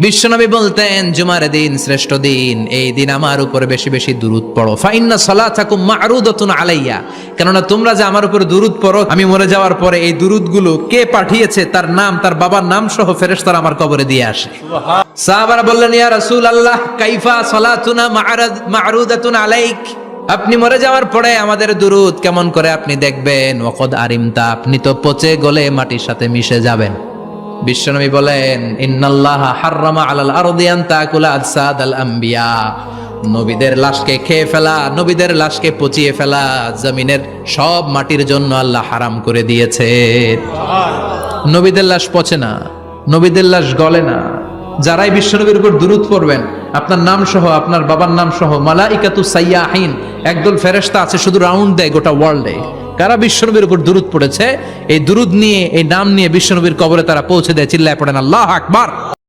বিশ্বনবী বলতেন জুমার দিন শ্রেষ্ঠ দিন, এই দিন আমার উপরে বেশি বেশি দুরূদ পড়ো। ফাইন্না সালাতাকুম মা'রুদাতুন আলাইয়া, কেননা তোমরা যে আমার উপরে দুরূদ পড়ো, আমি মরে যাওয়ার পরে এই দুরূদগুলো কে পাঠিয়েছে তার নাম, তার বাবার নাম সহ ফেরেশতারা আমার কবরে দিয়ে আসে। সাহাবারা বললেন, ইয়া রাসূলুল্লাহ কাইফা সালাতুনা মা'রুদাতুন আলাইক, আপনি মরে যাওয়ার পরে আমাদের দুরূদ কেমন করে আপনি দেখবেন? ওয়াকাদ আরিমতা, আপনি তো পচে গলে মাটির সাথে মিশে যাবেন। বিশ্বনবী বলেন, ইন্নাল্লাহা হাররামা আলাল আরদি আন তাকুলা আজসাদাল আম্বিয়া, নবীদের লাশকে খেয়ে ফেলা, নবীদের লাশকে পচিয়ে ফেলা জমিনের সব মাটির জন্য আল্লাহ হারাম করে দিয়েছে। নবীদের লাশ পচে না, নবীদের লাশ গলে না। যারাই বিশ্বনবীর উপর দুরূদ পড়বেন, আপনার নাম সহ, আপনার বাবার নাম সহ, মালাইকাতু সাইয়াহিন, একদল ফেরেশতা আছে শুধু রাউন্ড দেয় গোটা ওয়ার্ল্ডে। কারা বিশ্বনবীর উপর দুরূদ পড়েছে, এই দুরূদ নিয়ে, এই নাম নিয়ে বিশ্বনবীর কবরে তারা পৌঁছে দেয়। চিল্লায় পড়েন আল্লাহু আকবার।